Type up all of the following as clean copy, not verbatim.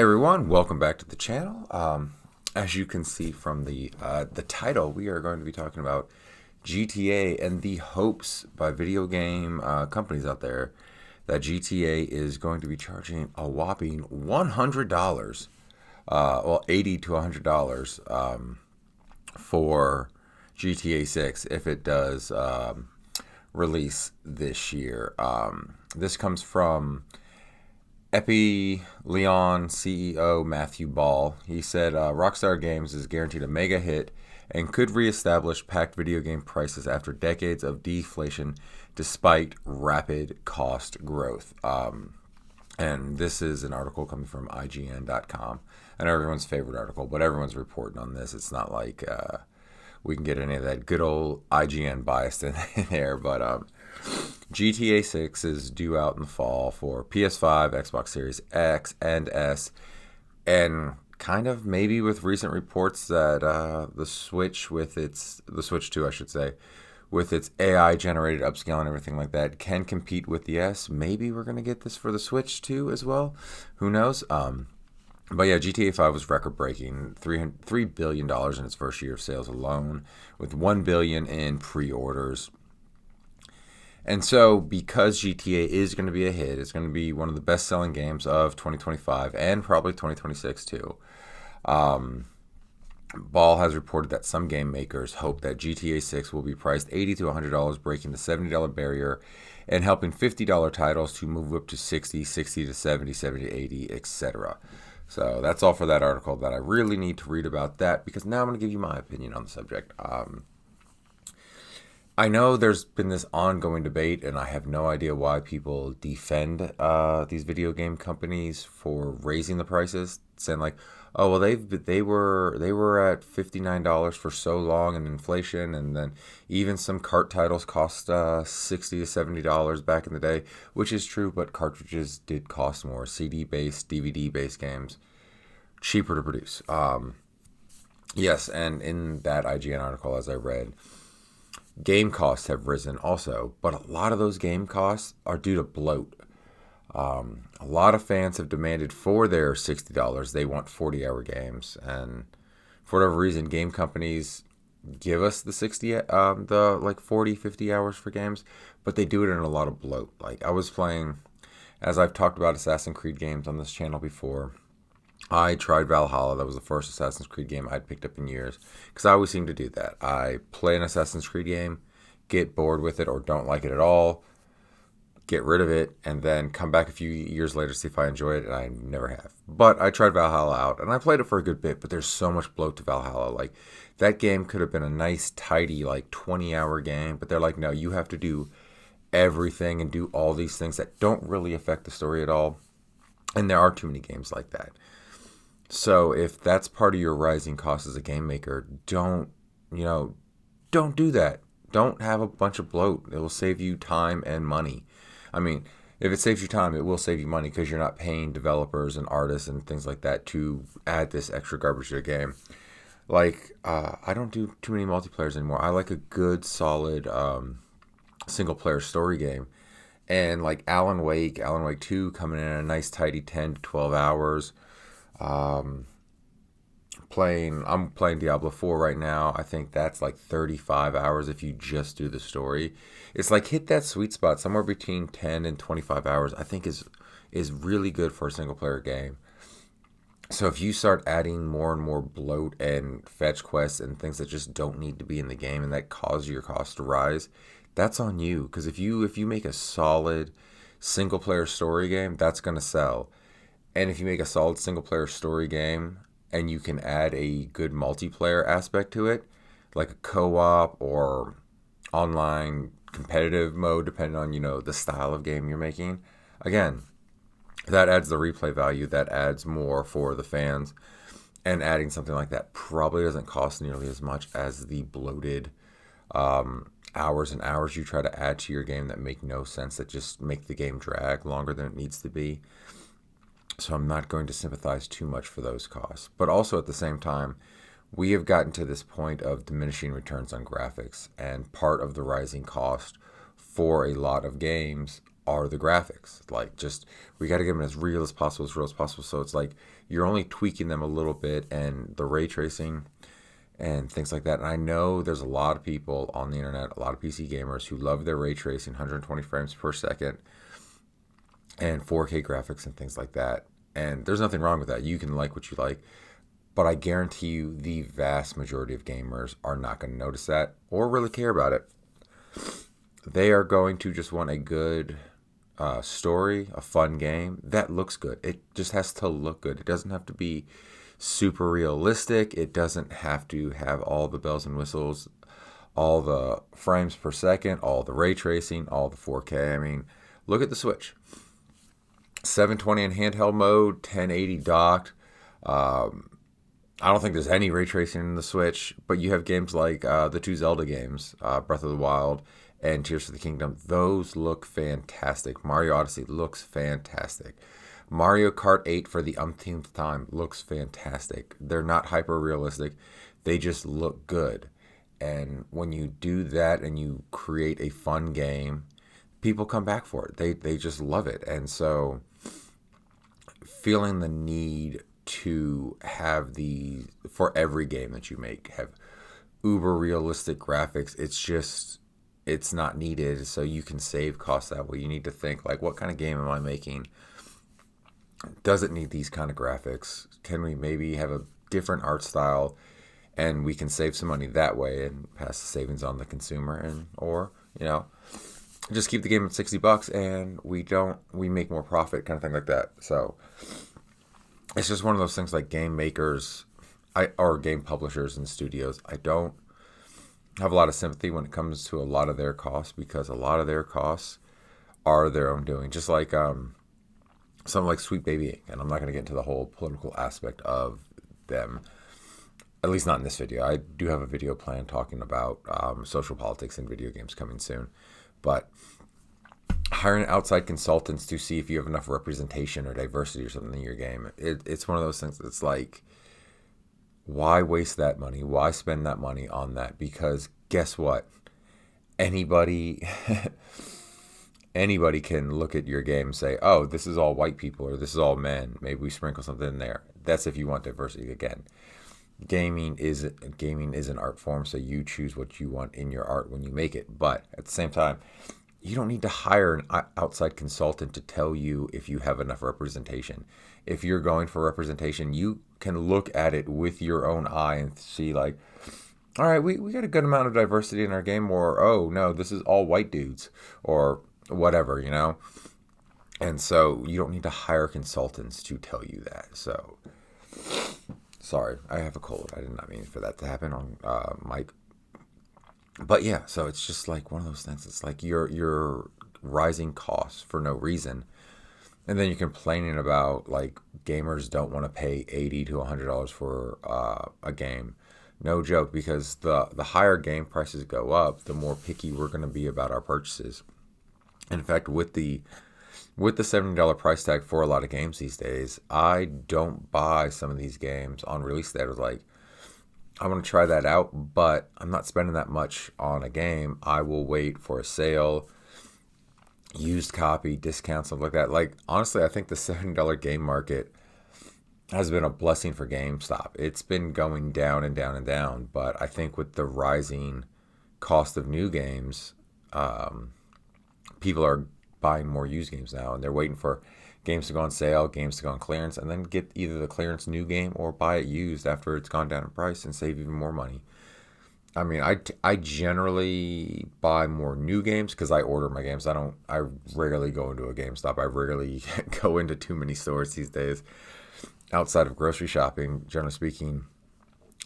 Hey everyone, welcome back to the channel. As you can see from the title, we are going to be talking about GTA and the hopes by video game companies out there that GTA is going to be charging a whopping $100, well, $80 to $100 for GTA 6 if it does release this year. This comes from Epi Leon CEO Matthew Ball. He said Rockstar Games is guaranteed a mega hit and could reestablish packed video game prices after decades of deflation despite rapid cost growth. And this is an article coming from IGN.com. I know everyone's favorite article, but everyone's reporting on this. It's not like we can get any of that good old IGN bias in there, but GTA 6 is due out in the fall for PS5, Xbox Series X and S, and kind of maybe with recent reports that the Switch 2, I should say, with its AI generated upscale and everything like that, can compete with the S. Maybe we're gonna get this for the Switch 2 as well. Who knows? But yeah, GTA 5 was record-breaking, $3 billion in its first year of sales alone, with $1 billion in pre-orders. And so, because GTA is going to be a hit, it's going to be one of the best-selling games of 2025 and probably 2026 too. Ball has reported that some game makers hope that GTA 6 will be priced $80 to $100, breaking the $70 barrier and helping $50 titles to move up to $60, $60 to $70, $70 to $80, etc. So that's all for that article that I really need to read about that, because now I'm going to give you my opinion on the subject. I know there's been this ongoing debate, and I have no idea why people defend these video game companies for raising the prices, saying like, "Oh well, they were at $59 for so long in inflation, and then even some cart titles cost $60 to $70 back in the day," which is true, but cartridges did cost more. CD-based, DVD-based games cheaper to produce. Yes, and in that IGN article, as I read, game costs have risen also, but a lot of those game costs are due to bloat. A lot of fans have demanded for their $60, they want 40-hour games, and for whatever reason, game companies give us the 40, 50 hours for games, but they do it in a lot of bloat. Like, I was playing, as I've talked about Assassin's Creed games on this channel before, I tried Valhalla. That was the first Assassin's Creed game I'd picked up in years, because I always seem to do that. I play an Assassin's Creed game, get bored with it or don't like it at all, get rid of it, and then come back a few years later to see if I enjoy it, and I never have. But I tried Valhalla out, and I played it for a good bit, but there's so much bloat to Valhalla. Like, that game could have been a nice, tidy, 20-hour game, but they're like, no, you have to do everything and do all these things that don't really affect the story at all, and there are too many games like that. So if that's part of your rising costs as a game maker, don't do that. Don't have a bunch of bloat. It will save you time and money. I mean, if it saves you time, it will save you money, because you're not paying developers and artists and things like that to add this extra garbage to the game. Like, I don't do too many multiplayers anymore. I like a good, solid single-player story game. And like Alan Wake 2 coming in a nice, tidy 10 to 12 hours. I'm playing Diablo 4 right now. I think that's like 35 hours if you just do the story. It's like, hit that sweet spot somewhere between 10 and 25 hours, I think is really good for a single player game. So if you start adding more and more bloat and fetch quests and things that just don't need to be in the game, and that cause your cost to rise, that's on you. Because if you make a solid single player story game, that's going to sell. And if you make a solid single-player story game and you can add a good multiplayer aspect to it, like a co-op or online competitive mode, depending on, the style of game you're making, again, that adds the replay value, that adds more for the fans. And adding something like that probably doesn't cost nearly as much as the bloated hours and hours you try to add to your game that make no sense, that just make the game drag longer than it needs to be. So I'm not going to sympathize too much for those costs. But also at the same time, we have gotten to this point of diminishing returns on graphics. And part of the rising cost for a lot of games are the graphics. Like, just we got to get them as real as possible, as real as possible. So it's like you're only tweaking them a little bit, and the ray tracing and things like that. And I know there's a lot of people on the internet, a lot of PC gamers who love their ray tracing, 120 frames per second, and 4K graphics and things like that. And there's nothing wrong with that. You can like what you like. But I guarantee you the vast majority of gamers are not going to notice that or really care about it. They are going to just want a good story, a fun game that looks good. It just has to look good. It doesn't have to be super realistic. It doesn't have to have all the bells and whistles, all the frames per second, all the ray tracing, all the 4K. I mean, look at the Switch. 720 in handheld mode, 1080 docked. I don't think there's any ray tracing in the Switch, but you have games like the two Zelda games, Breath of the Wild and Tears for the Kingdom. Those look fantastic. Mario Odyssey looks fantastic. Mario Kart 8 for the umpteenth time looks fantastic. They're not hyper realistic. They just look good. And when you do that and you create a fun game, people come back for it. They just love it. And so feeling the need to have the, for every game that you make, have uber realistic graphics, it's not needed. So you can save costs that way. You need to think like, what kind of game am I making? Does it need these kind of graphics? Can we maybe have a different art style, and we can save some money that way and pass the savings on the consumer, and or just keep the game at $60 and we make more profit, kind of thing like that. So it's just one of those things, like game makers, or game publishers and studios. I don't have a lot of sympathy when it comes to a lot of their costs, because a lot of their costs are their own doing. Just like something like Sweet Baby Inc. And I'm not going to get into the whole political aspect of them, at least not in this video. I do have a video planned talking about social politics in video games coming soon. But hiring outside consultants to see if you have enough representation or diversity or something in your game, it's one of those things that's like, why waste that money? Why spend that money on that? Because guess what? Anybody can look at your game and say, oh, this is all white people, or this is all men. Maybe we sprinkle something in there. That's if you want diversity. Again, gaming is an art form, so you choose what you want in your art when you make it. But at the same time, you don't need to hire an outside consultant to tell you if you have enough representation. If you're going for representation, you can look at it with your own eye and see like, all right, we got a good amount of diversity in our game, or, oh, no, this is all white dudes, or whatever, And so you don't need to hire consultants to tell you that. So, sorry, I have a cold. I did not mean for that to happen on mic. But yeah, so it's just like one of those things. It's like you're rising costs for no reason. And then you're complaining about like gamers don't want to pay $80 to $100 for a game. No joke, because the higher game prices go up, the more picky we're going to be about our purchases. In fact, with the $70 price tag for a lot of games these days, I don't buy some of these games on release day. I was like, I want to try that out, but I'm not spending that much on a game. I will wait for a sale, used copy, discount, something like that. Like, honestly, I think the $70 game market has been a blessing for GameStop. It's been going down and down and down, but I think with the rising cost of new games, people are buying more used games now, and they're waiting for games to go on sale, games to go on clearance, and then get either the clearance new game or buy it used after it's gone down in price and save even more money. I mean, I generally buy more new games because I order my games. I rarely go into a GameStop. I rarely go into too many stores these days outside of grocery shopping. Generally speaking,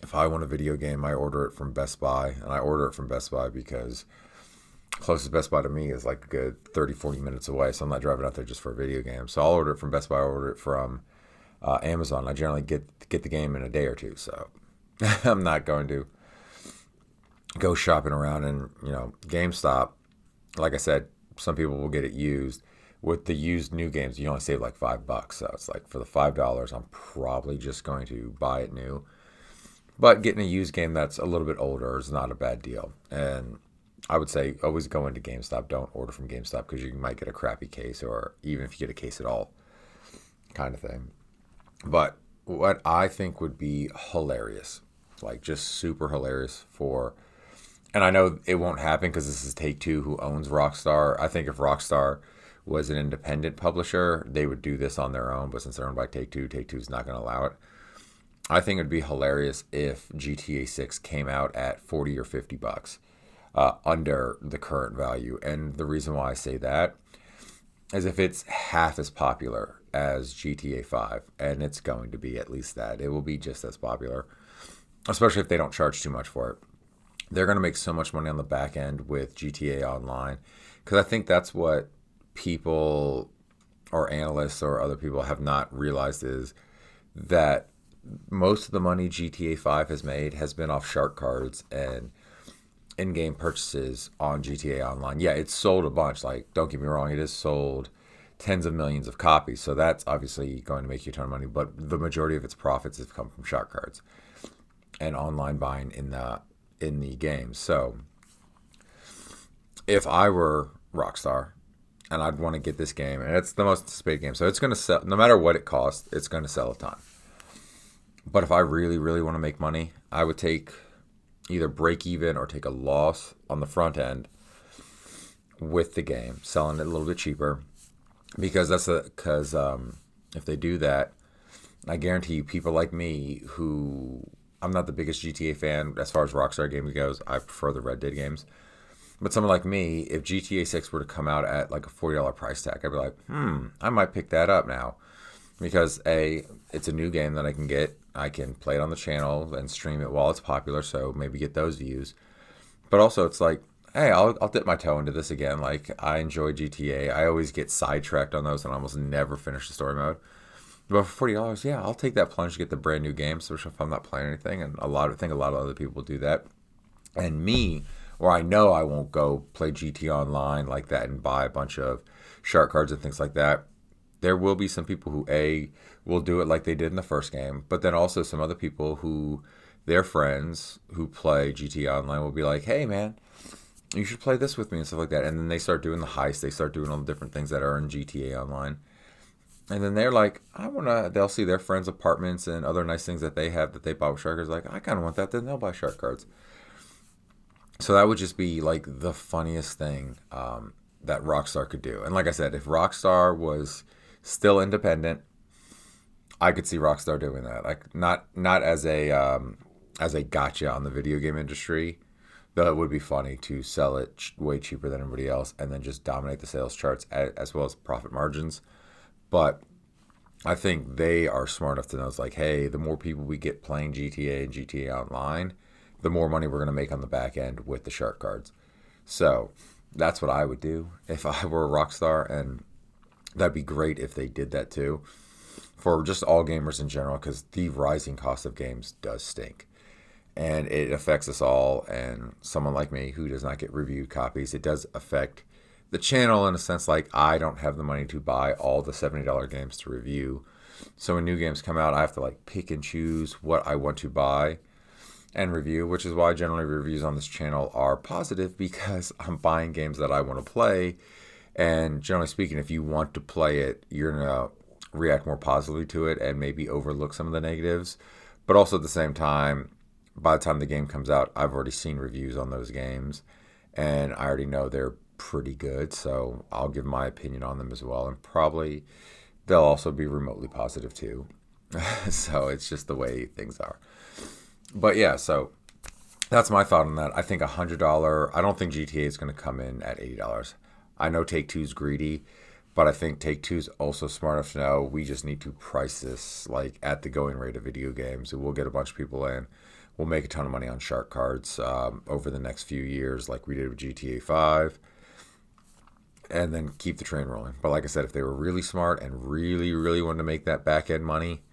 if I want a video game, I order it from Best Buy, and I order it from Best Buy because closest Best Buy to me is like a good 30-40 minutes away, so I'm not driving out there just for a video game. So I'll order it from Best Buy, I'll order it from Amazon. I generally get the game in a day or two, so I'm not going to go shopping around. And GameStop, like I said, some people will get it used. With the used new games, you only save like $5, so it's like, for the $5, I'm probably just going to buy it new. But getting a used game that's a little bit older is not a bad deal. And I would say always go into GameStop. Don't order from GameStop because you might get a crappy case, or even if you get a case at all, kind of thing. But what I think would be hilarious, like just super hilarious for, and I know it won't happen because this is Take Two who owns Rockstar. I think if Rockstar was an independent publisher, they would do this on their own. But since they're owned by Take Two, Take Two's not going to allow it. I think it'd be hilarious if GTA 6 came out at 40 or $50 under the current value. And the reason why I say that is if it's half as popular as GTA 5, and it's going to be at least that, it will be just as popular, especially if they don't charge too much for it. They're going to make so much money on the back end with GTA Online because I think that's what people or analysts or other people have not realized is that most of the money GTA 5 has made has been off shark cards and in-game purchases on GTA Online. Yeah, it's sold a bunch. Like, don't get me wrong, it has sold tens of millions of copies. So that's obviously going to make you a ton of money. But the majority of its profits have come from shark cards and online buying in the game. So if I were Rockstar and I'd want to get this game, and it's the most anticipated game, so it's going to sell no matter what it costs. It's going to sell a ton. But if I really, really want to make money, I would take either break even or take a loss on the front end with the game, selling it a little bit cheaper. Because if they do that, I guarantee you people like me who I'm not the biggest GTA fan as far as Rockstar Games goes. I prefer the Red Dead games. But someone like me, if GTA 6 were to come out at like a $40 price tag, I'd be like, I might pick that up now. Because it's a new game that I can get. I can play it on the channel and stream it while it's popular, so maybe get those views. But also, it's like, hey, I'll dip my toe into this again. Like, I enjoy GTA. I always get sidetracked on those and almost never finish the story mode. But for $40, yeah, I'll take that plunge to get the brand new game, especially if I'm not playing anything. And I think a lot of other people do that. And me, or I know I won't go play GT Online like that and buy a bunch of shark cards and things like that. There will be some people who will do it like they did in the first game, but then also some other people who their friends who play GTA Online will be like, hey man, you should play this with me and stuff like that. And then they start doing the heist, they start doing all the different things that are in GTA Online. And then they're like, they'll see their friends' apartments and other nice things that they have that they bought with shark cards. Like, I kind of want that. Then they'll buy shark cards. So that would just be like the funniest thing that Rockstar could do. And like I said, if Rockstar was still independent, I could see Rockstar doing that. Like not as a gotcha on the video game industry, though it would be funny to sell it way cheaper than everybody else and then just dominate the sales charts as well as profit margins. But I think they are smart enough to know it's like, hey, the more people we get playing GTA and GTA Online, the more money we're going to make on the back end with the shark cards. So that's what I would do if I were a Rockstar, and that'd be great if they did that too for just all gamers in general, because the rising cost of games does stink and it affects us all. And someone like me who does not get reviewed copies, it does affect the channel in a sense. Like, I don't have the money to buy all the $70 games to review, so when new games come out I have to like pick and choose what I want to buy and review, which is why generally reviews on this channel are positive, because I'm buying games that I want to play. And generally speaking, if you want to play it, you're going to react more positively to it and maybe overlook some of the negatives. But also at the same time, by the time the game comes out, I've already seen reviews on those games and I already know they're pretty good. So I'll give my opinion on them as well. And probably they'll also be remotely positive too. So it's just the way things are. But yeah, so that's my thought on that. I think $100, I don't think GTA is going to come in at $80. I know Take-Two's greedy, but I think Take-Two's also smart enough to know we just need to price this like at the going rate of video games. And we'll get a bunch of people in. We'll make a ton of money on shark cards over the next few years like we did with GTA 5. And then keep the train rolling. But like I said, if they were really smart and really, really wanted to make that back end money,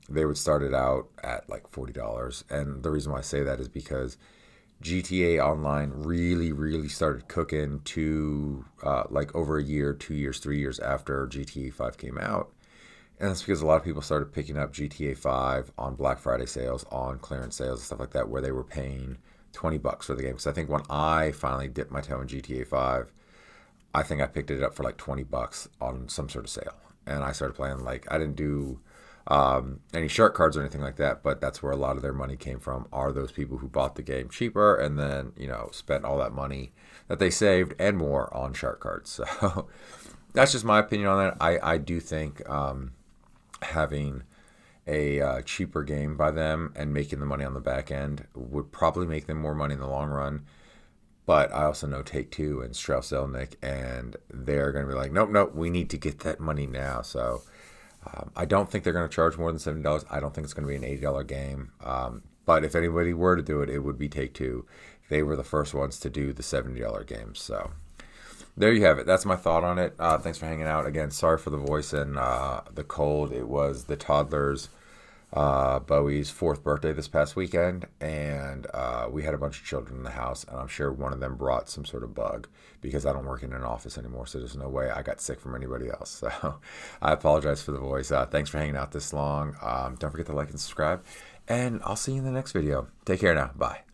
they would start it out at like $40. And the reason why I say that is because GTA Online really, really started cooking to like over a year, 2 years, 3 years after GTA 5 came out. And that's because a lot of people started picking up GTA 5 on Black Friday sales, on clearance sales, and stuff like that, where they were paying $20 for the game. Because I think when I finally dipped my toe in GTA 5, I think I picked it up for like $20 on some sort of sale. And I started playing. Like, I didn't do any shark cards or anything like that, but that's where a lot of their money came from, are those people who bought the game cheaper and then, spent all that money that they saved and more on shark cards. So that's just my opinion on that. I do think having a cheaper game by them and making the money on the back end would probably make them more money in the long run. But I also know Take-Two and Strauss-Zelnick, and they're going to be like, nope, nope, we need to get that money now. So I don't think they're going to charge more than $70. I don't think it's going to be an $80 game. But if anybody were to do it, it would be Take-Two. They were the first ones to do the $70 games. So there you have it. That's my thought on it. Thanks for hanging out. Again, sorry for the voice and the cold. It was the toddler's Bowie's 4th birthday this past weekend, and we had a bunch of children in the house, and I'm sure one of them brought some sort of bug, because I don't work in an office anymore, so there's no way I got sick from anybody else. So I apologize for the voice. Thanks for hanging out this long. Don't forget to like and subscribe, and I'll see you in the next video. Take care now. Bye.